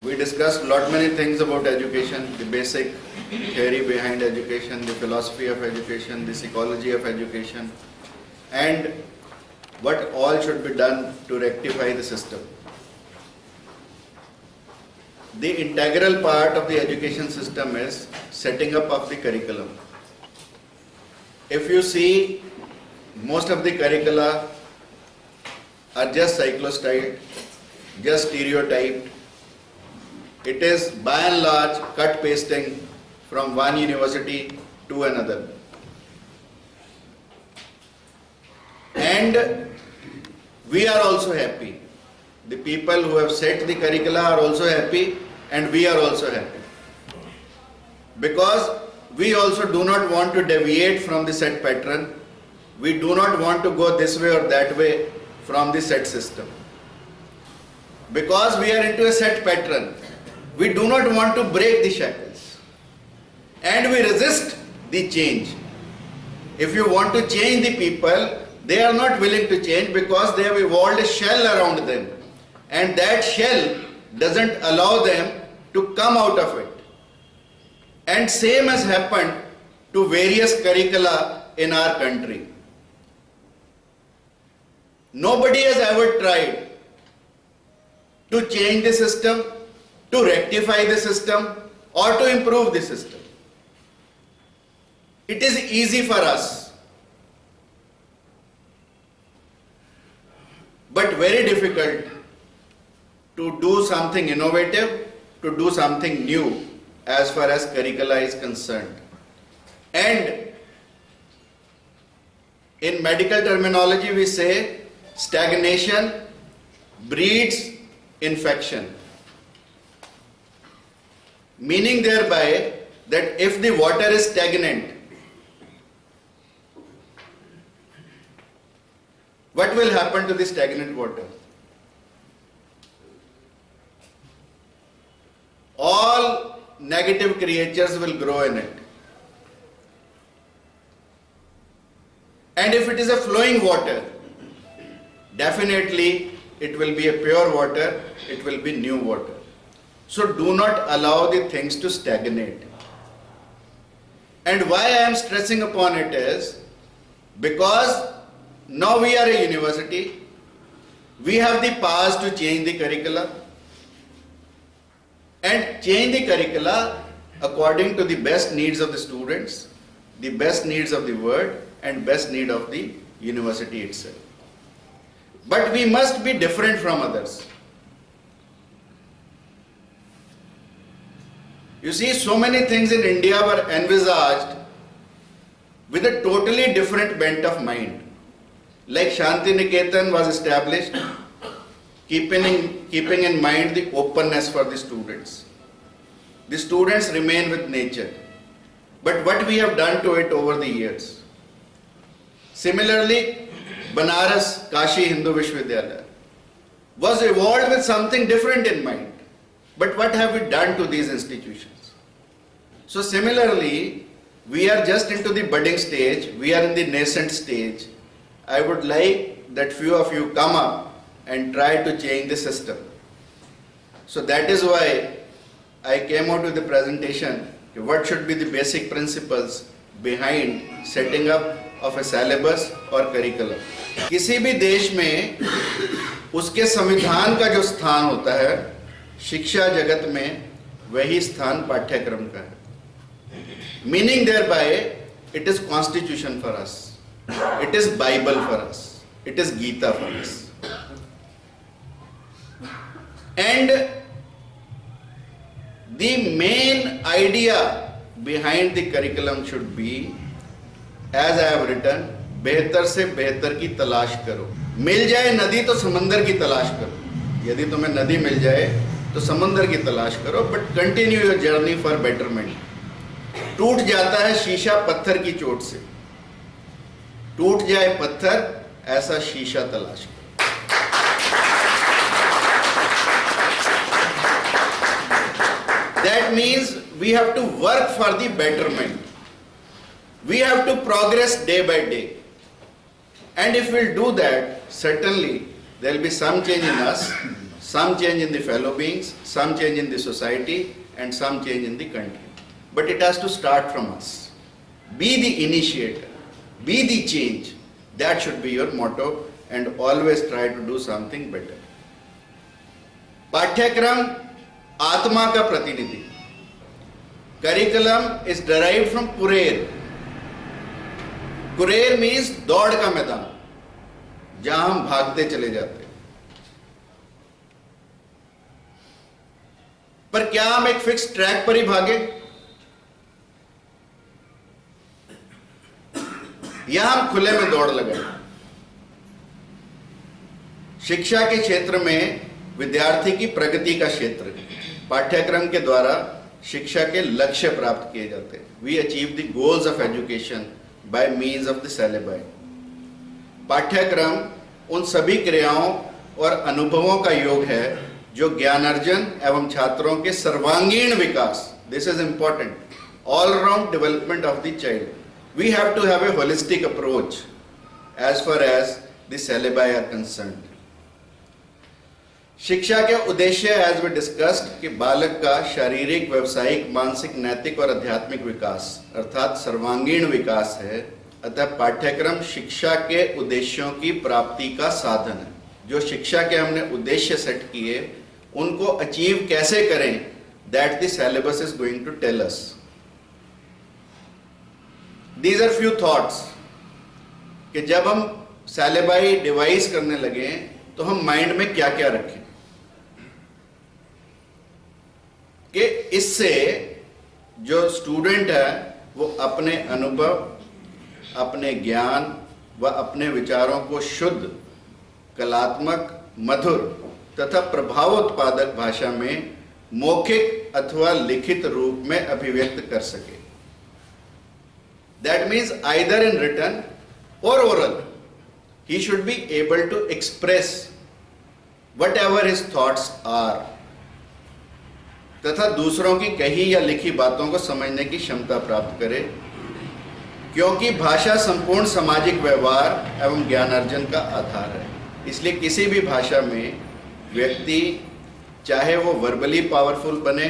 We discussed lot many things about education, the basic theory behind education, the philosophy of education, the psychology of education, and what all should be done to rectify the system. The integral part of the education system is setting up of the curriculum. If you see, most of the curricula are just cyclostyled, just stereotyped. It is by and large cut pasting from one university to another. And we are also happy. The people who have set the curricula are also happy, and we are also happy. Because we also do not want to deviate from the set pattern. We do not want to go this way or that way from the set system. Because we are into a set pattern, we do not want to break the shackles. And we resist the change. If you want to change the people, they are not willing to change because they have evolved a shell around them. And that shell doesn't allow them to come out of it. And same has happened to various curricula in our country. Nobody has ever tried to change the system, to rectify the system, or to improve the system. It is easy for us, but very difficult to do something innovative, to do something new as far as curricula is concerned. And in medical terminology we say stagnation breeds infection. Meaning thereby that if the water is stagnant, what will happen to the stagnant water? All negative creatures will grow in it. And if it is a flowing water, definitely it will be a pure water, it will be new water. So do not allow the things to stagnate. And why I am stressing upon it is because now we are a university, we have the powers to change the curricula and change the curricula according to the best needs of the students, the best needs of the world, and best need of the university itself. But we must be different from others. You see, so many things in India were envisaged with a totally different bent of mind. Like Shanti Niketan was established, keeping in mind the openness for the students. The students remain with nature. But what we have done to it over the years. Similarly, Banaras Kashi Hindu Vishwavidyalaya was evolved with something different in mind. But what have we done to these institutions? So similarly, we are just into the budding stage, we are in the nascent stage. I would like that few of you come up and try to change the system. So that is why I came out with the presentation, what should be the basic principles behind setting up of a syllabus or curriculum. किसी भी देश में उसके संविधान का जो स्थान होता है, शिक्षा जगत में वही स्थान पाठ्यक्रम का है. Meaning thereby, it is constitution for us, it is Bible for us, it is Gita for us. And the main idea behind the curriculum should be, as I have written, बेहतर से बेहतर की तलाश करो. मिल जाए नदी तो समंदर की तलाश करो. यदि तुम्हें नदी मिल जाए तो समंदर की तलाश करो, but continue your journey for betterment. टूट जाता है शीशा पत्थर की चोट से, टूट जाए पत्थर ऐसा शीशा तलाश करो. That means we have to work for the betterment. We have to progress day by day. And if we'll do that, certainly there will be some change in us, some change in the fellow beings, some change in the society, and some change in the country. But it has to start from us. Be the initiator, be the change. That should be your motto, and always try to do something better. पाठ्यक्रम आत्मा का प्रतिनिधि. Curriculum is derived from कुरेर. कुरेर means दौड़ का मैदान, जहां हम भागते चले जाते हैं. पर क्या हम एक फिक्स ट्रैक पर ही भागे, या हम खुले में दौड़ लगाए? शिक्षा के क्षेत्र में विद्यार्थी की प्रगति का क्षेत्र, पाठ्यक्रम के द्वारा शिक्षा के लक्ष्य प्राप्त किए जाते हैं. We achieve the goals of education by means of the syllabus. पाठ्यक्रम उन सभी क्रियाओं और अनुभवों का योग है जो ज्ञानार्जन एवं छात्रों के सर्वांगीण विकास, this is important, all round development of the child. We have to have a holistic approach as far as the syllabi are concerned. शिक्षा के उद्देश्य as we discussed कि बालक का शारीरिक, व्यवसायिक, मानसिक, नैतिक और आध्यात्मिक विकास अर्थात सर्वांगीण विकास है. अतः पाठ्यक्रम शिक्षा के उद्देश्यों की प्राप्ति का साधन है. जो शिक्षा के हमने उद्देश्य सेट किए उनको अचीव कैसे करें, that the syllabus is going to tell us. These are few thoughts कि जब हम syllabi डिवाइस करने लगे तो हम माइंड में क्या क्या रखें कि इससे जो स्टूडेंट है वो अपने अनुभव, अपने ज्ञान व अपने विचारों को शुद्ध, कलात्मक, मधुर तथा प्रभावोत्पादक भाषा में मौखिक अथवा लिखित रूप में अभिव्यक्त कर सके. That means either in written or oral, he should be able to express whatever his thoughts are. तथा दूसरों की कही या लिखी बातों को समझने की क्षमता प्राप्त करे, क्योंकि भाषा संपूर्ण सामाजिक व्यवहार एवं ज्ञानार्जन का आधार है. इसलिए किसी भी भाषा में व्यक्ति चाहे वो वर्बली पावरफुल बने,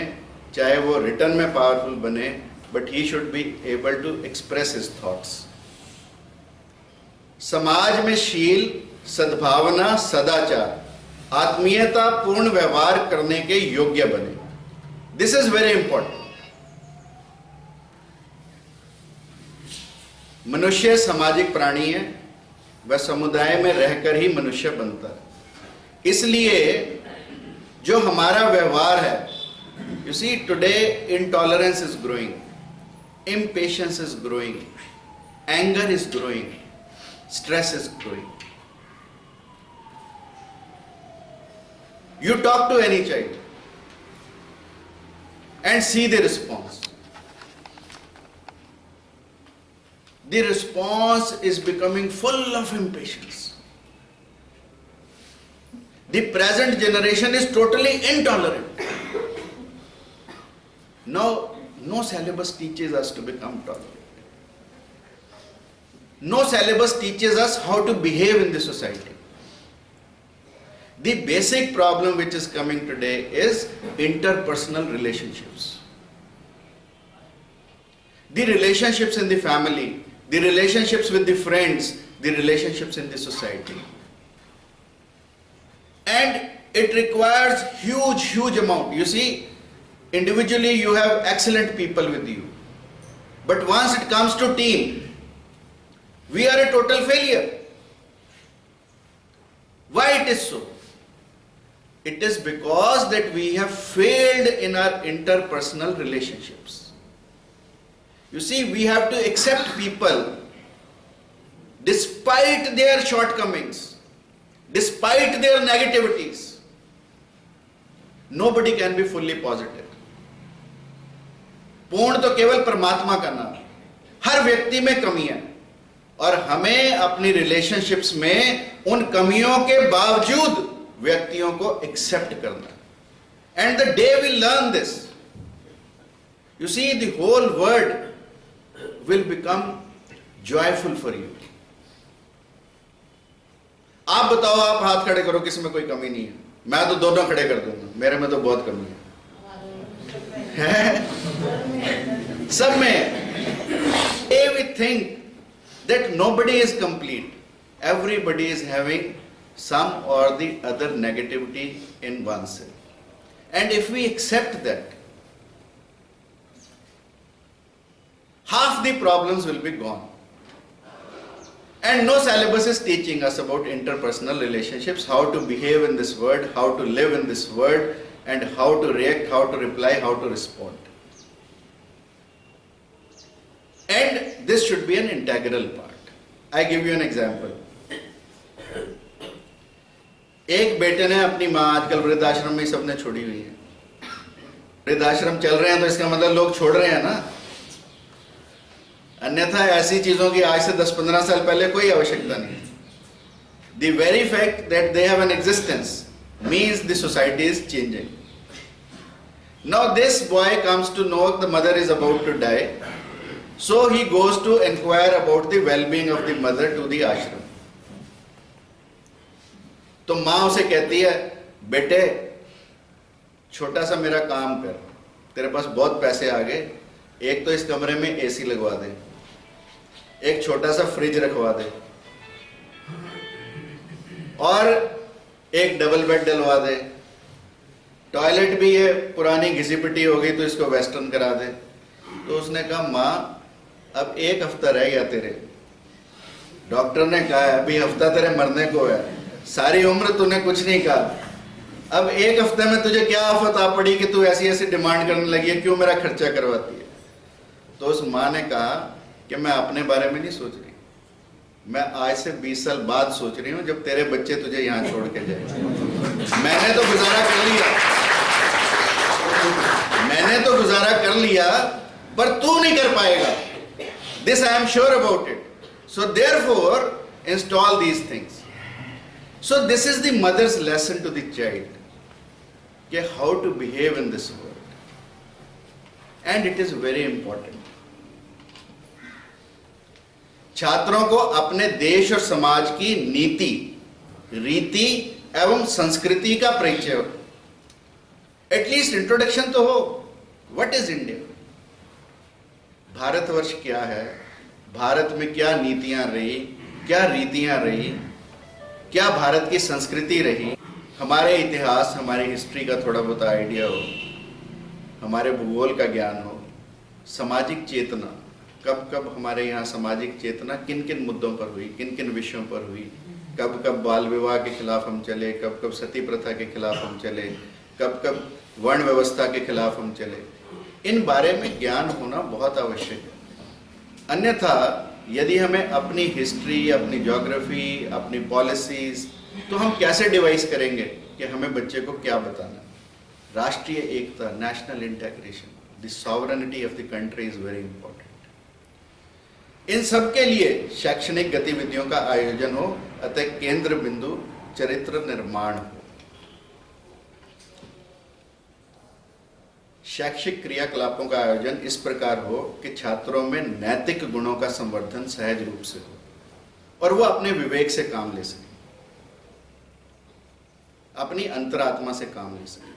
चाहे वो रिटन में पावरफुल बने, but he should be able to express his thoughts. समाज में शील, सद्भावना, सदाचार, आत्मीयता पूर्ण व्यवहार करने के योग्य बने. This is very important. मनुष्य सामाजिक प्राणी है, वह समुदाय में रहकर ही मनुष्य बनता है. इसलिए जो हमारा व्यवहार है, you see today intolerance is growing, impatience is growing, anger is growing, stress is growing. You talk to any child and see the response. The response is becoming full of impatience. The present generation is totally intolerant. Now, no syllabus teaches us to become tolerant. No syllabus teaches us how to behave in the society. The basic problem which is coming today is interpersonal relationships. The relationships in the family, the relationships with the friends, the relationships in the society. And it requires huge amount. You see, individually you have excellent people with you, but once it comes to team, we are a total failure. Why it is so? It is because that we have failed in our interpersonal relationships. You see, we have to accept people despite their shortcomings, despite their negativities. Nobody can be fully positive. पूर्ण तो केवल परमात्मा का नाम. हर व्यक्ति में कमी है और हमें अपनी रिलेशनशिप्स में उन कमियों के बावजूद व्यक्तियों को एक्सेप्ट करना. And the day we learn this, you see the whole world will become joyful for you. आप बताओ, आप हाथ खड़े करो किसमें कोई कमी नहीं है. मैं तो दोनों खड़े कर दूंगा, मेरे में तो बहुत कमी है सब में। We think that nobody is complete. Everybody is having some or the other negativity in oneself. And if we accept that, half the problems will be gone. And no syllabus is teaching us about interpersonal relationships, how to behave in this world, how to live in this world, and how to react, how to reply, how to respond. And this should be an integral part. I give you an example. एक बेटे ने अपनी माँ, आजकल वृद्धाश्रम में सबने छोड़ी हुई है, वृद्धाश्रम चल रहे हैं तो इसका मतलब लोग छोड़ रहे हैं ना, अन्यथा ऐसी चीजों की आज से 10-15 साल पहले कोई आवश्यकता नहीं। The very fact that they have an existence means the society is changing. Now this boy comes to know the mother is about to die, so he goes to inquire about the well-being of the mother to the ashram. तो माँ उसे कहती है, बेटे छोटा सा मेरा काम कर, तेरे पास बहुत पैसे आ गए, एक तो इस कमरे में एसी लगवा दे, एक छोटा सा फ्रिज रखवा दे, और एक डबल बेड डलवा दे, टॉयलेट भी ये पुरानी घिसी पिटी हो गई तो इसको वेस्टर्न करा दे। तो उसने कहा, माँ अब एक हफ्ता रह गया तेरे, डॉक्टर ने कहा है अभी हफ्ता तेरे मरने को है, सारी उम्र तूने कुछ नहीं कहा, अब एक हफ्ते में तुझे क्या आफत आ पड़ी कि तू ऐसी ऐसी डिमांड करने लगी है, क्यों मेरा खर्चा करवाती है। तो उस माँ ने कहा कि मैं अपने बारे में नहीं सोच रही, मैं आज से 20 साल बाद सोच रही हूं जब तेरे बच्चे तुझे यहां छोड़ के जाए। मैंने तो गुजारा कर लिया, मैंने तो गुजारा कर लिया, पर तू नहीं कर पाएगा। This I am sure about it. So therefore install these things. So this is the mother's lesson to the child कि how to behave in this world, and it is very important. छात्रों को अपने देश और समाज की नीति, रीति एवं संस्कृति का परिचय हो, एटलीस्ट इंट्रोडक्शन तो हो। व्हाट इज इंडिया, भारतवर्ष क्या है, भारत में क्या नीतियां रही, क्या रीतियां रही, क्या भारत की संस्कृति रही, हमारे इतिहास, हमारी हिस्ट्री का थोड़ा बहुत आइडिया हो, हमारे भूगोल का ज्ञान हो, सामाजिक चेतना, कब कब हमारे यहाँ सामाजिक चेतना किन किन मुद्दों पर हुई, किन किन विषयों पर हुई, कब कब बाल विवाह के खिलाफ हम चले, कब कब सती प्रथा के खिलाफ हम चले, कब कब वर्ण व्यवस्था के खिलाफ हम चले, इन बारे में ज्ञान होना बहुत आवश्यक है। अन्यथा यदि हमें अपनी हिस्ट्री, अपनी ज्योग्राफी, अपनी पॉलिसीज, तो हम कैसे डिवाइस करेंगे कि हमें बच्चे को क्या बताना। राष्ट्रीय एकता, national integration, the sovereignty of the country is very important. इन सब के लिए शैक्षणिक गतिविधियों का आयोजन हो, अतः केंद्र बिंदु चरित्र निर्माण हो। शैक्षिक क्रियाकलापों का आयोजन इस प्रकार हो कि छात्रों में नैतिक गुणों का संवर्धन सहज रूप से हो और वो अपने विवेक से काम ले सके, अपनी अंतरात्मा से काम ले सके।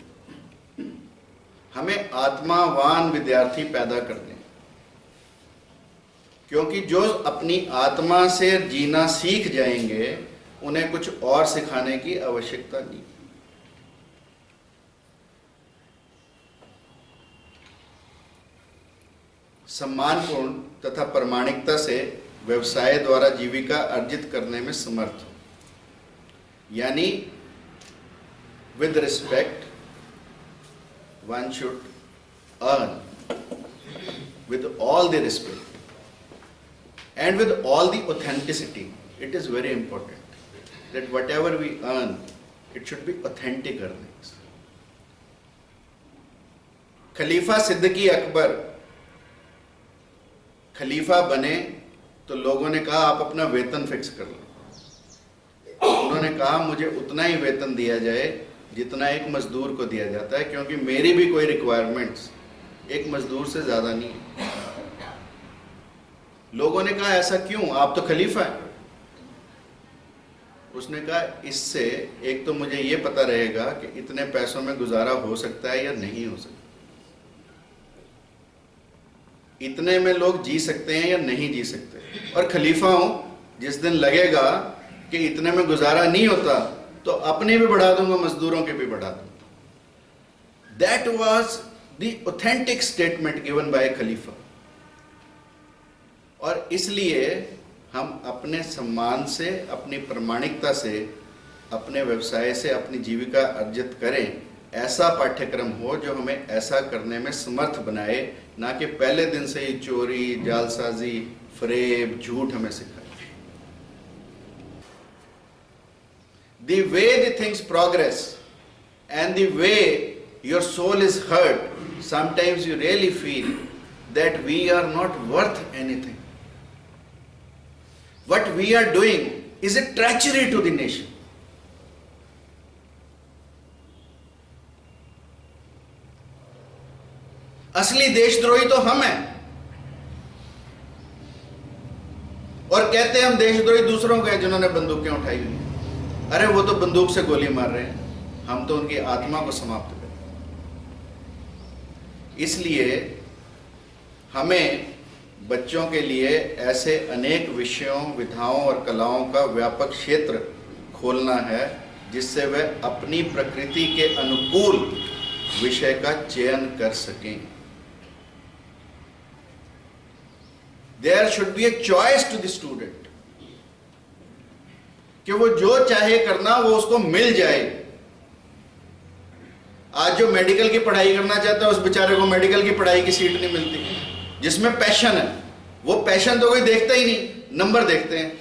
हमें आत्मावान विद्यार्थी पैदा करने, क्योंकि जो अपनी आत्मा से जीना सीख जाएंगे उन्हें कुछ और सिखाने की आवश्यकता नहीं। सम्मानपूर्ण तथा प्रामाणिकता से व्यवसाय द्वारा जीविका अर्जित करने में समर्थ हो, यानी with respect one should earn, with all the respect and with all the authenticity. It is very important that whatever we earn, it should be authentic earnings. खलीफा सिद्दीकी अकबर खलीफा बने तो लोगों ने कहा आप अपना वेतन फिक्स कर लो। उन्होंने कहा मुझे उतना ही वेतन दिया जाए जितना एक मजदूर को दिया जाता है, क्योंकि मेरी भी कोई रिक्वायरमेंट्स एक मजदूर से ज्यादा नहीं है। लोगों ने कहा ऐसा क्यों, आप तो खलीफा हैं। उसने कहा इससे एक तो मुझे ये पता रहेगा कि इतने पैसों में गुजारा हो सकता है या नहीं हो सकता, इतने में लोग जी सकते हैं या नहीं जी सकते, और खलीफा हूं, जिस दिन लगेगा कि इतने में गुजारा नहीं होता तो अपने भी बढ़ा दूंगा, मजदूरों के भी बढ़ा दूंगा। That was the authentic statement given by खलीफा। और इसलिए हम अपने सम्मान से, अपनी प्रामाणिकता से, अपने व्यवसाय से अपनी जीविका अर्जित करें। ऐसा पाठ्यक्रम हो जो हमें ऐसा करने में समर्थ बनाए, ना कि पहले दिन से ही चोरी, जालसाजी, फरेब, झूठ हमें सिखाए। The way the things progress and the way your soul is hurt, sometimes you really feel that we are not worth anything. What we are doing is a treachery to the nation. असली देशद्रोही तो हम हैं, और कहते हैं हम देशद्रोही दूसरों को हैं जिन्होंने बंदूकें उठाई हुई हैं। अरे वो तो बंदूक से गोली मार रहे हैं, हम तो उनकी आत्मा को समाप्त करें। इसलिए हमें बच्चों के लिए ऐसे अनेक विषयों, विधाओं और कलाओं का व्यापक क्षेत्र खोलना है जिससे वे अपनी प्रकृति के अनुकूल विषय का चयन कर सकें। There should be a choice to the student, कि वो जो चाहे करना वो उसको मिल जाए। आज जो मेडिकल की पढ़ाई करना चाहता है उस बेचारे को मेडिकल की पढ़ाई की सीट नहीं मिलती। जिसमें पैशन है, वो पैशन तो कोई देखता ही नहीं, नंबर देखते हैं।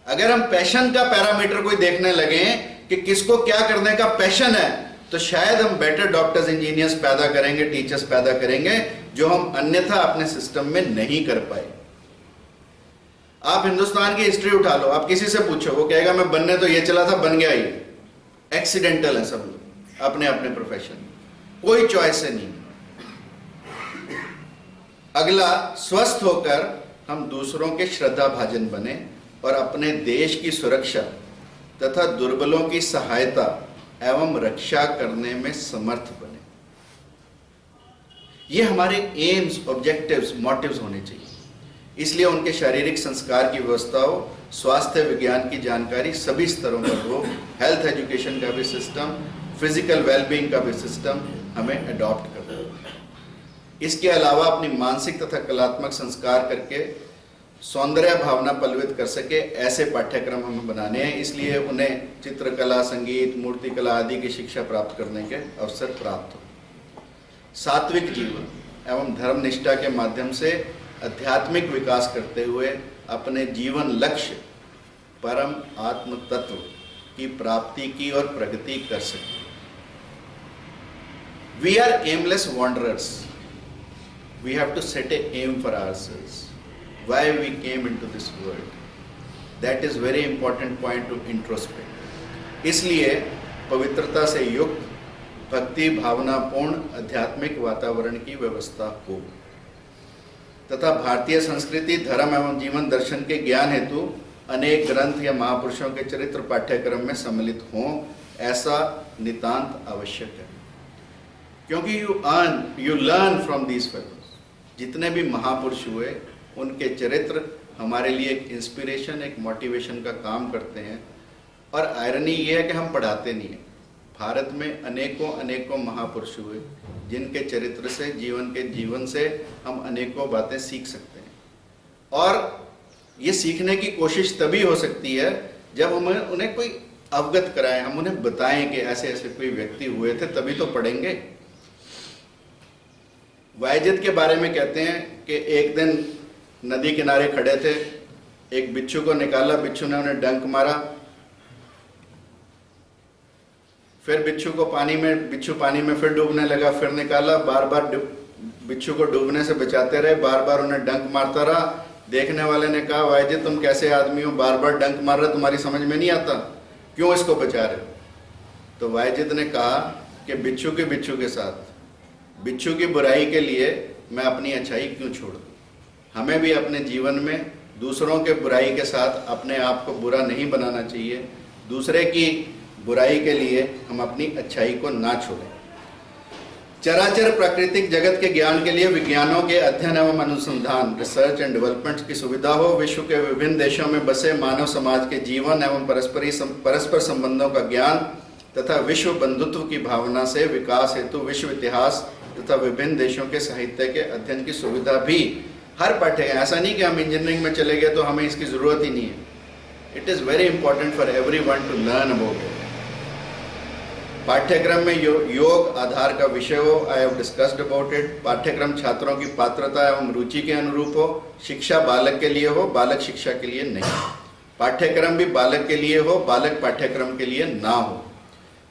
अगर हम पैशन का पैरामीटर कोई देखने लगे कि किसको क्या करने का पैशन है, तो शायद हम बेटर डॉक्टर्स, इंजीनियर्स पैदा करेंगे, टीचर्स पैदा करेंगे, जो हम अन्यथा अपने सिस्टम में नहीं कर पाए। आप हिंदुस्तान की हिस्ट्री उठा लो, आप किसी से पूछो, वो कहेगा मैं बनने तो ये चला था, बन गया ही। एक्सीडेंटल है सब लोग अपने अपने प्रोफेशन, कोई चॉइस से नहीं। अगला, स्वस्थ होकर हम दूसरों के श्रद्धा भाजन बने और अपने देश की सुरक्षा तथा दुर्बलों की सहायता एवं रक्षा करने में समर्थ बने। ये हमारे एम्स, ऑब्जेक्टिव्स, मोटिव्स होने चाहिए। इसलिए उनके शारीरिक संस्कार की व्यवस्था हो, स्वास्थ्य विज्ञान की जानकारी सभी स्तरों पर हो, हेल्थ एजुकेशन का भी सिस्टम, फिजिकल वेलबींग का भी सिस्टम हमें अडॉप्ट करना है। इसके अलावा अपनी मानसिक तथा कलात्मक संस्कार करके सौंदर्य भावना पल्वित कर सके, ऐसे पाठ्यक्रम हमें बनाने हैं। इसलिए उन्हें चित्रकला, संगीत, मूर्तिकला आदि की शिक्षा प्राप्त करने के अवसर प्राप्त हो। सात्विक जीवन एवं धर्मनिष्ठा के माध्यम से आध्यात्मिक विकास करते हुए अपने जीवन लक्ष्य परम आत्म तत्व की प्राप्ति की और प्रगति कर सके। We are aimless wanderers. We have to set an aim for ourselves. Why we came into this world. That is very important point to introspect. इसलिए पवित्रता से युक्त, भक्ति भावनापूर्ण आध्यात्मिक वातावरण की व्यवस्था हो तथा भारतीय संस्कृति, धर्म एवं जीवन दर्शन के ज्ञान हेतु अनेक ग्रंथ या महापुरुषों के चरित्र पाठ्यक्रम में सम्मिलित हों, ऐसा नितांत आवश्यक है। क्योंकि you learn from these fellows. जितने भी महापुरुष हुए उनके चरित्र हमारे लिए एक इंस्पिरेशन, एक मोटिवेशन का काम करते हैं। और आयरनी ये है कि हम पढ़ाते नहीं हैं। भारत में अनेकों अनेकों महापुरुष हुए जिनके चरित्र से, जीवन से हम अनेकों बातें सीख सकते हैं। और ये सीखने की कोशिश तभी हो सकती है जब हम उन्हें कोई अवगत कराएं, हम उन्हें बताएं कि ऐसे ऐसे कोई व्यक्ति हुए थे, तभी तो पढ़ेंगे। वायजिद के बारे में कहते हैं कि एक दिन नदी किनारे खड़े थे, एक बिच्छू को निकाला, बिच्छू ने उन्हें डंक मारा, फिर बिच्छू पानी में फिर डूबने लगा, फिर निकाला, बार बार बिच्छू को डूबने से बचाते रहे, बार बार उन्हें डंक मारता रहा। देखने वाले ने कहा, वायजिद तुम कैसे आदमी हो, बार बार डंक मार रहे, तुम्हारी समझ में नहीं आता, क्यों इसको बचा रहे हो? तो वायजिद ने कहा कि बिच्छू के साथ, बिच्छू की बुराई के लिए मैं अपनी अच्छाई क्यों छोड़ दूं? हमें भी अपने जीवन में दूसरों के बुराई के साथ अपने आप को बुरा नहीं बनाना चाहिए। दूसरे की बुराई के लिए हम अपनी अच्छाई को ना छोड़ें। चराचर प्राकृतिक जगत के ज्ञान के लिए विज्ञानों के अध्ययन एवं अनुसंधान, रिसर्च एंड डेवलपमेंट की सुविधा हो। विश्व के विभिन्न देशों में बसे मानव समाज के जीवन एवं परस्पर संबंधों का ज्ञान तथा विश्व बंधुत्व की भावना से विकास हेतु विश्व इतिहास तथा विभिन्न देशों के साहित्य के अध्ययन की सुविधा भी हर पाठ्यक्रम। ऐसा नहीं कि हम इंजीनियरिंग में चले गए तो हमें इसकी जरूरत ही नहीं है। It is very important for everyone to learn about it. पाठ्यक्रम में योग आधार का विषय हो। I have discussed about it. पाठ्यक्रम छात्रों की पात्रता एवं रुचि के अनुरूप हो। शिक्षा बालक के लिए हो, बालक शिक्षा के लिए नहीं। पाठ्यक्रम भी बालक के लिए हो, बालक पाठ्यक्रम के लिए ना हो।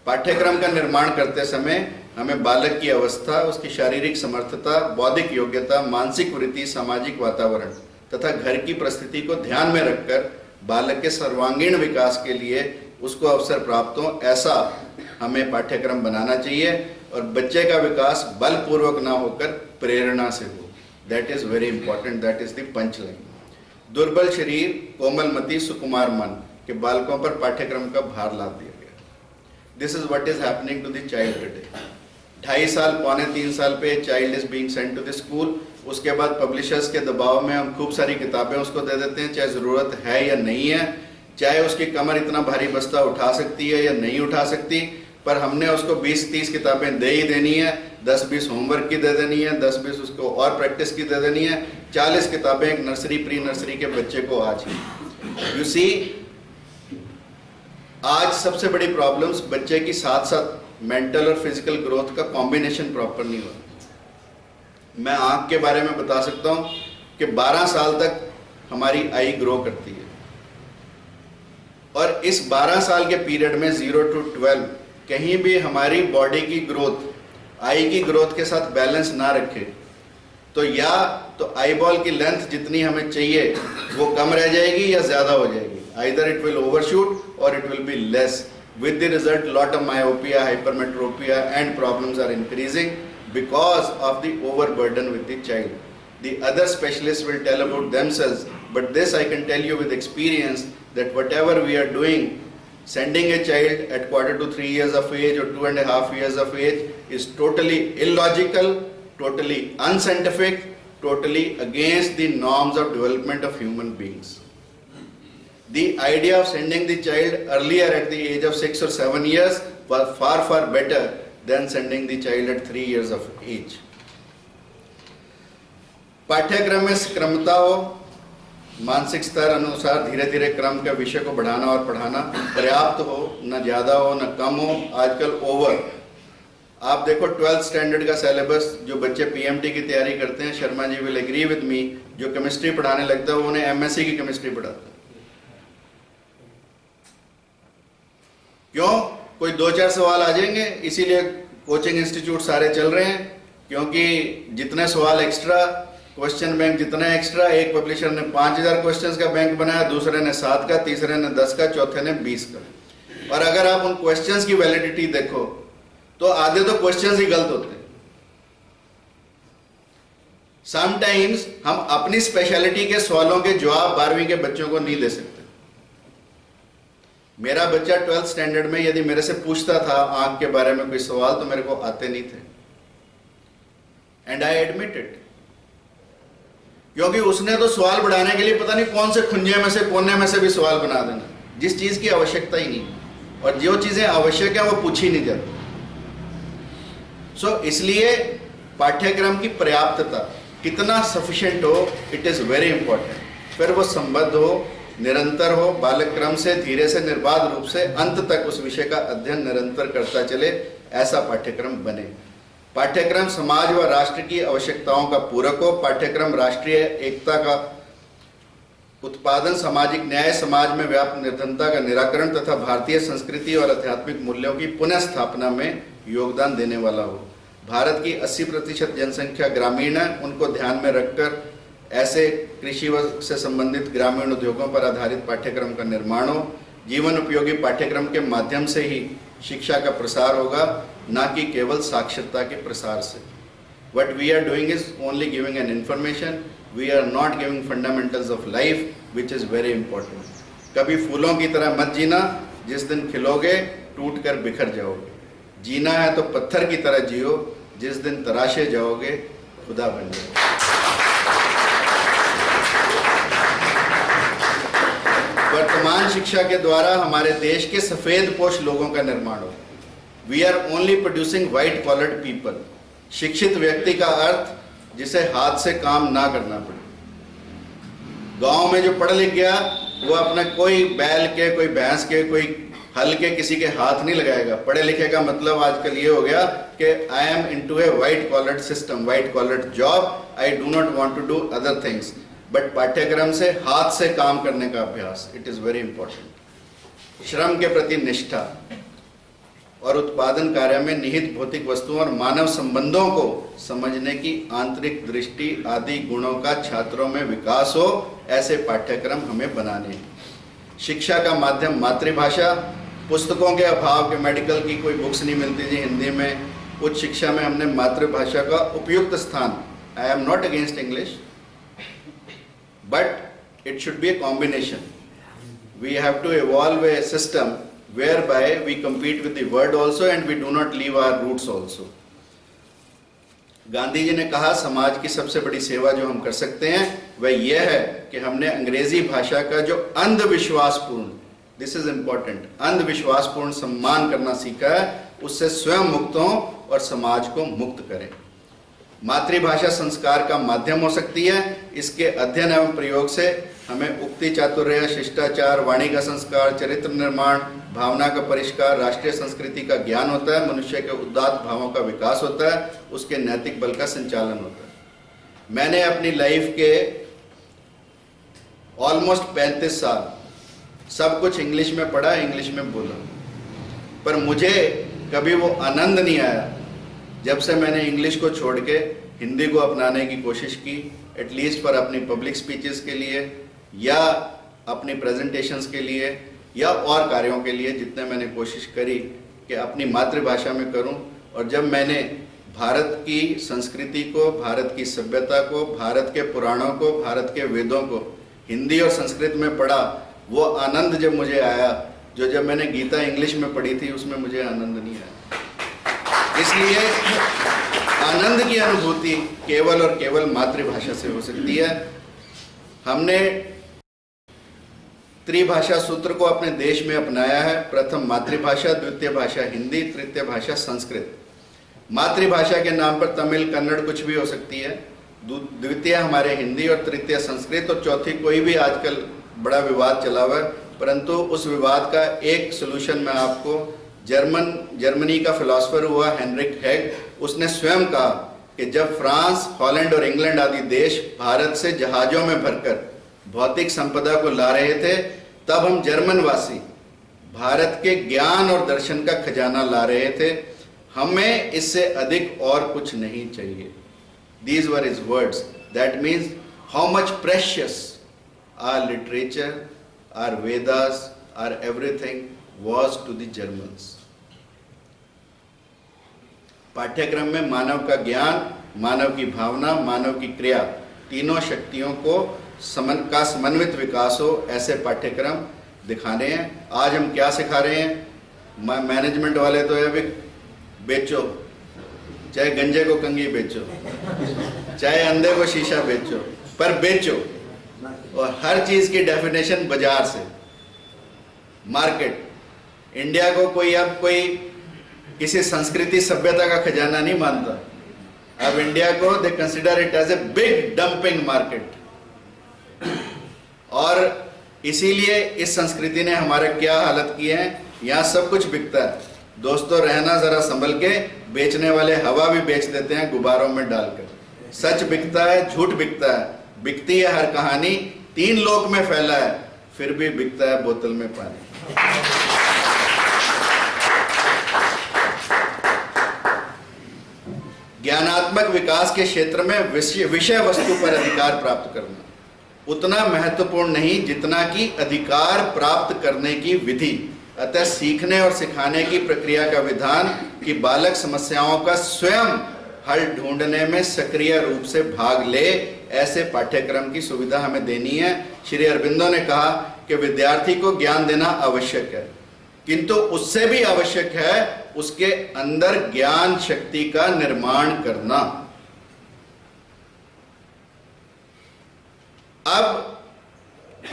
पाठ्यक्रम का निर्माण करते समय हमें बालक की अवस्था, उसकी शारीरिक समर्थता, बौद्धिक योग्यता, मानसिक वृत्ति, सामाजिक वातावरण तथा घर की परिस्थिति को ध्यान में रखकर बालक के सर्वांगीण विकास के लिए उसको अवसर प्राप्त हो, ऐसा हमें पाठ्यक्रम बनाना चाहिए। और बच्चे का विकास बलपूर्वक ना होकर प्रेरणा से हो। That is very important, that is the punch line. दुर्बल शरीर, कोमलमति, सुकुमार मन के बालकों पर पाठ्यक्रम का भार लाद दिया गया। This is what is happening to the child today. 2.5 साल, 2.25 साल पे child is being sent to the school. उसके बाद पब्लिशर्स के दबाव में हम खूब सारी किताबें उसको दे देते हैं, चाहे ज़रूरत है या नहीं है, चाहे उसकी कमर इतना भारी बस्ता उठा सकती है या नहीं उठा सकती, पर हमने उसको 20-30 किताबें दे ही देनी है। 10-20 होमवर्क की दे देनी है, 10-20 उसको और प्रैक्टिस की दे देनी है। 40 किताबें एक नर्सरी, प्री नर्सरी के बच्चे को आज ही। यू सी, आज सबसे बड़ी प्रॉब्लम्स बच्चे की साथ साथ मेंटल और फिजिकल ग्रोथ का कॉम्बिनेशन प्रॉपर नहीं हुआ। मैं आंख के बारे में बता सकता हूं कि 12 साल तक हमारी आई ग्रो करती है, और इस 12 साल के पीरियड में 0 to 12 कहीं भी हमारी बॉडी की ग्रोथ आई की ग्रोथ के साथ बैलेंस ना रखे तो या तो आई बॉल की लेंथ जितनी हमें चाहिए वो कम रह जाएगी या ज्यादा हो जाएगी। आइदर इट विल ओवरशूट और it will be less, with the result lot of myopia, hypermetropia and problems are increasing because of the overburden with the child. The other specialists will tell about themselves, but this I can tell you with experience that whatever we are doing, sending a child at 2.25 to 3 years of age or 2.5 years of age is totally illogical, totally unscientific, totally against the norms of development of human beings. The idea of sending the child earlier at the age of 6 or 7 years was far better than sending the child at 3 years of age. पाठ्यक्रम में क्रमता हो, मानसिक स्तर अनुसार धीरे धीरे क्रम के विषय को बढ़ाना और पढ़ाना पर्याप्त हो, न ज्यादा हो न कम हो। आजकल ओवर, आप देखो 12th स्टैंडर्ड का सिलेबस, जो बच्चे पीएमटी की तैयारी करते हैं, Sharma ji will agree with me, जो केमिस्ट्री पढ़ाने लगता है वो उन्हें एमएससी की केमिस्ट्री पढ़ाता है। क्यों? कोई 2-4 सवाल आ जाएंगे, इसीलिए कोचिंग इंस्टीट्यूट सारे चल रहे हैं, क्योंकि जितने सवाल एक्स्ट्रा, क्वेश्चन बैंक जितना एक्स्ट्रा, एक पब्लिशर ने 5000 क्वेश्चंस का बैंक बनाया, दूसरे ने 7 का, तीसरे ने 10 का, चौथे ने 20 का। और अगर आप उन क्वेश्चंस की वैलिडिटी देखो तो आधे तो क्वेश्चंस ही गलत होते हैं। समटाइम्स हम अपनी स्पेशलिटी के सवालों के जवाब 12वीं के बच्चों को नहीं दे सकते। मेरा बच्चा 12th स्टैंडर्ड में यदि मेरे से पूछता था आंख के बारे में कोई सवाल तो मेरे को आते नहीं थे, एंड आई एडमिट इट, क्योंकि उसने तो सवाल बढ़ाने के लिए पता नहीं कौन से खुंजे में से, कोने में से भी सवाल बना देना, जिस चीज की आवश्यकता ही नहीं, और जो चीजें आवश्यक है वो पूछी नहीं जाती। इसलिए पाठ्यक्रम की पर्याप्तता कितना सफिशिएंट हो, इट इज वेरी इंपॉर्टेंट। फिर वो संबद्ध हो, निरंतर हो, बालक क्रम से धीरे से निर्बाध रूप से अंत तक उस विषय का अध्ययन निरंतर करता चले, ऐसा पाठ्यक्रम बने। पाठ्यक्रम समाज व राष्ट्र की आवश्यकताओं का पूरक हो। पाठ्यक्रम राष्ट्रीय एकता का उत्पादन, सामाजिक न्याय, समाज में व्याप्त निर्धनता का निराकरण तथा भारतीय संस्कृति और आध्यात्मिक मूल्यों की पुनः स्थापना में योगदान देने वाला हो। भारत की 80% जनसंख्या ग्रामीण है, उनको ध्यान में रखकर ऐसे कृषि से संबंधित ग्रामीण उद्योगों पर आधारित पाठ्यक्रम का निर्माण हो। जीवन उपयोगी पाठ्यक्रम के माध्यम से ही शिक्षा का प्रसार होगा, ना कि केवल साक्षरता के प्रसार से। What we are doing is only giving an information. We are not giving fundamentals of life. which is very important. कभी फूलों की तरह मत जीना, जिस दिन खिलोगे टूट कर बिखर जाओगे। जीना है तो पत्थर की तरह जियो, जिस दिन तराशे जाओगे खुदा बन जाओगे। वर्तमान शिक्षा के द्वारा हमारे देश के सफेद पोश लोगों का निर्माण हो। We are only producing white collared people. शिक्षित व्यक्ति का अर्थ जिसे हाथ से काम ना करना पड़े। गांव में जो पढ़ लिख गया वो अपना कोई बैल के, कोई भैंस के, कोई हल के किसी के हाथ नहीं लगाएगा। पढ़े लिखे का मतलब आजकल ये हो गया कि I am into a white collared system, white collared job, I do not want to do other things. But पाठ्यक्रम से हाथ से काम करने का अभ्यास, इट इज वेरी इंपॉर्टेंट। श्रम के प्रति निष्ठा और उत्पादन कार्य में निहित भौतिक वस्तुओं और मानव संबंधों को समझने की आंतरिक दृष्टि आदि गुणों का छात्रों में विकास हो, ऐसे पाठ्यक्रम हमें बनाने हैं। शिक्षा का माध्यम मातृभाषा। पुस्तकों के अभाव के, मेडिकल की कोई बुक्स नहीं मिलती जी हिंदी में, उच्च शिक्षा में हमने मातृभाषा का उपयुक्त स्थान। I am not against English, but it should be a combination. We have to evolve a system whereby we compete with the word also and we do not leave our roots also. Gandhi ji ने कहा समाज की सबसे बड़ी सेवा जो हम कर सकते हैं वह यह है कि हमने अंग्रेजी भाषा का जो अंधविश्वासपूर्ण, दिस इज इंपॉर्टेंट, अंधविश्वासपूर्ण सम्मान करना सीखा है, उससे स्वयं मुक्त हों और समाज को मुक्त करें। मातृभाषा संस्कार का माध्यम हो सकती है। इसके अध्ययन एवं प्रयोग से हमें उक्ति चातुर्य, शिष्टाचार, वाणी का संस्कार, चरित्र निर्माण, भावना का परिष्कार, राष्ट्रीय संस्कृति का ज्ञान होता है, मनुष्य के उदात्त भावों का विकास होता है, उसके नैतिक बल का संचालन होता है। मैंने अपनी लाइफ के ऑलमोस्ट 35 साल सब कुछ इंग्लिश में पढ़ा, इंग्लिश में बोला, पर मुझे कभी वो आनंद नहीं आया जब से मैंने इंग्लिश को छोड़ के हिंदी को अपनाने की कोशिश की, एटलीस्ट पर अपनी पब्लिक स्पीचेस के लिए या अपनी प्रेजेंटेशंस के लिए या और कार्यों के लिए जितने मैंने कोशिश करी कि अपनी मातृभाषा में करूं। और जब मैंने भारत की संस्कृति को, भारत की सभ्यता को, भारत के पुराणों को, भारत के वेदों को हिंदी और संस्कृत में पढ़ा, वो आनंद जब मुझे आया जो जब मैंने गीता इंग्लिश में पढ़ी थी उसमें मुझे आनंद नहीं आया। इसलिए आनंद की अनुभूति केवल और केवल मातृभाषा से हो सकती है। हमने त्रिभाषा सूत्र को अपने देश में अपनाया है। प्रथम मातृभाषा, द्वितीय भाषा हिंदी, तृतीय भाषा संस्कृत। मातृभाषा के नाम पर तमिल, कन्नड़ कुछ भी हो सकती है, द्वितीय हमारे हिंदी और तृतीय संस्कृत, और चौथी कोई भी आजकल बड़ा विवाद चला हुआ है, परंतु उस विवाद का एक सोल्यूशन मैं आपको, जर्मनी का फिलोसफर हुआ हेनरिक हेग, उसने स्वयं कहा कि जब फ्रांस, हॉलैंड और इंग्लैंड आदि देश भारत से जहाजों में भरकर भौतिक संपदा को ला रहे थे, तब हम जर्मनवासी भारत के ज्ञान और दर्शन का खजाना ला रहे थे। हमें इससे अधिक और कुछ नहीं चाहिए। These were his words. That means how much precious our literature, our Vedas, our everything was to the Germans. पाठ्यक्रम में मानव का ज्ञान, मानव की भावना, मानव की क्रिया, तीनों शक्तियों को समन्वित विकास हो, ऐसे पाठ्यक्रम दिखाने हैं। आज हम क्या सिखा रहे हैं? मैनेजमेंट वाले तो है भी बेचो, चाहे गंजे को कंघी बेचो, चाहे अंधे को शीशा बेचो, पर बेचो। और हर चीज की डेफिनेशन बाजार से, मार्केट। इंडिया को कोई किसी संस्कृति सभ्यता का खजाना नहीं मानता। अब इंडिया को they consider it as a big dumping market. और इसीलिए इस संस्कृति ने हमारा क्या हालत की है, यहाँ सब कुछ बिकता है। दोस्तों रहना जरा संभल के, बेचने वाले हवा भी बेच देते हैं गुब्बारों में डालकर। सच बिकता है, झूठ बिकता है, बिकती है हर कहानी, 3 लोक में फैला है, फिर भी बिकता है बोतल में पानी। ज्ञानात्मक विकास के क्षेत्र में विषय वस्तु पर अधिकार प्राप्त करना उतना महत्वपूर्ण नहीं जितना कि अधिकार प्राप्त करने की विधि। अतः सीखने और सिखाने की प्रक्रिया का विधान कि बालक समस्याओं का स्वयं हल ढूंढने में सक्रिय रूप से भाग ले, ऐसे पाठ्यक्रम की सुविधा हमें देनी है। श्री अरबिंदो ने कहा कि विद्यार्थी को ज्ञान देना आवश्यक है, किंतु उससे भी आवश्यक है उसके अंदर ज्ञान शक्ति का निर्माण करना। अब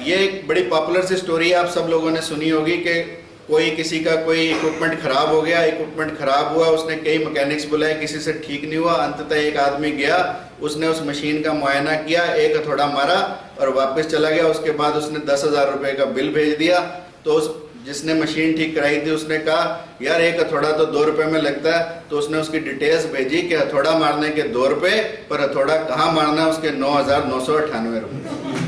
ये एक बड़ी पॉपुलर सी स्टोरी आप सब लोगों ने सुनी होगी कि कोई किसी का कोई इक्विपमेंट खराब हो गया, इक्विपमेंट खराब हुआ, उसने कई मैकेनिक्स बुलाए, किसी से ठीक नहीं हुआ, अंततः एक आदमी गया, उसने उस मशीन का मुआयना किया, एक हथौड़ा मारा और वापस चला गया। उसके बाद उसने 10,000 रुपए का बिल भेज दिया। तो उस जिसने मशीन ठीक कराई थी उसने कहा यार एक हथौड़ा तो 2 रुपए में लगता है। तो उसने उसकी डिटेल्स भेजी कि हथौड़ा मारने के 2 रुपए, पर हथौड़ा कहाँ मारना है उसके 9,998 रुपए।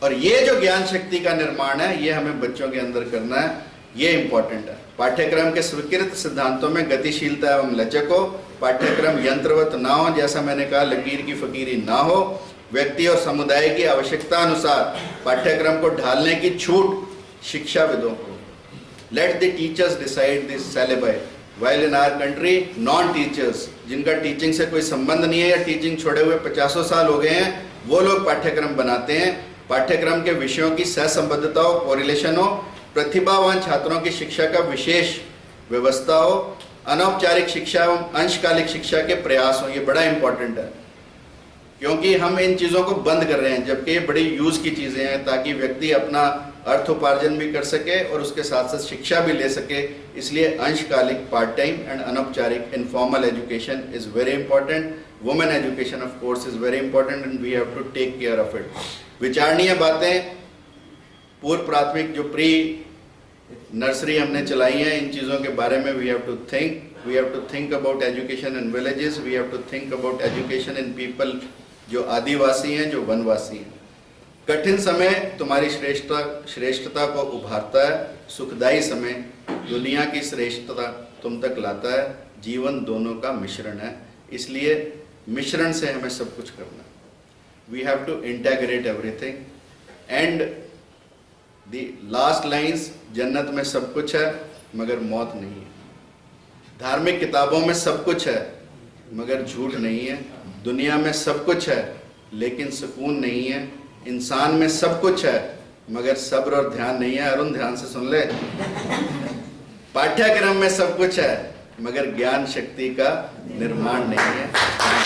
और ये जो ज्ञान शक्ति का निर्माण है ये हमें बच्चों के अंदर करना है, ये इंपॉर्टेंट है। पाठ्यक्रम के स्वीकृत सिद्धांतों में गतिशीलता एवं लचक हो, पाठ्यक्रम यंत्रवत ना हो, जैसा मैंने कहा लकीर की फकीरी ना हो, व्यक्ति और समुदाय की आवश्यकता अनुसार पाठ्यक्रम को ढालने की छूट शिक्षाविदों को। Let the teachers decide this syllabus, while in our country non teachers, जिनका टीचिंग से कोई संबंध नहीं है या टीचिंग छोड़े हुए 50 साल हो गए हैं, वो लोग पाठ्यक्रम बनाते हैं। पाठ्यक्रम के विषयों की सहसंबद्धता हो, कोरिलेशन हो, प्रतिभावान छात्रों की शिक्षा का विशेष व्यवस्था हो, अनौपचारिक शिक्षा एवं अंशकालिक शिक्षा के प्रयास हो। ये बड़ा इंपॉर्टेंट है क्योंकि हम इन चीज़ों को बंद कर रहे हैं, जबकि ये बड़ी यूज की चीज़ें हैं ताकि व्यक्ति अपना अर्थोपार्जन भी कर सके और उसके साथ साथ शिक्षा भी ले सके। इसलिए अंशकालिक, पार्ट टाइम एंड अनौपचारिक informal education is very important. Women education of course is very important and we have to take care of it. विचारणीय बातें, पूर्व प्राथमिक जो प्री नर्सरी हमने चलाई हैं, इन चीज़ों के बारे में we have to think about education in villages, we have to think about education in people जो आदिवासी हैं, जो वनवासी हैं। कठिन समय तुम्हारी श्रेष्ठता को उभारता है, सुखदायी समय दुनिया की श्रेष्ठता तुम तक लाता है। जीवन दोनों का मिश्रण है, इसलिए मिश्रण से हमें सब कुछ करना है। We have to integrate everything and the last lines, जन्नत में सब कुछ है मगर मौत नहीं है। धार्मिक किताबों में सब कुछ है मगर झूठ नहीं है। दुनिया में सब कुछ है लेकिन सुकून नहीं है। इंसान में सब कुछ है मगर सब्र और ध्यान नहीं है। अरुण ध्यान से सुन ले। पाठ्यक्रम में सब कुछ है मगर ज्ञान शक्ति का निर्माण नहीं है।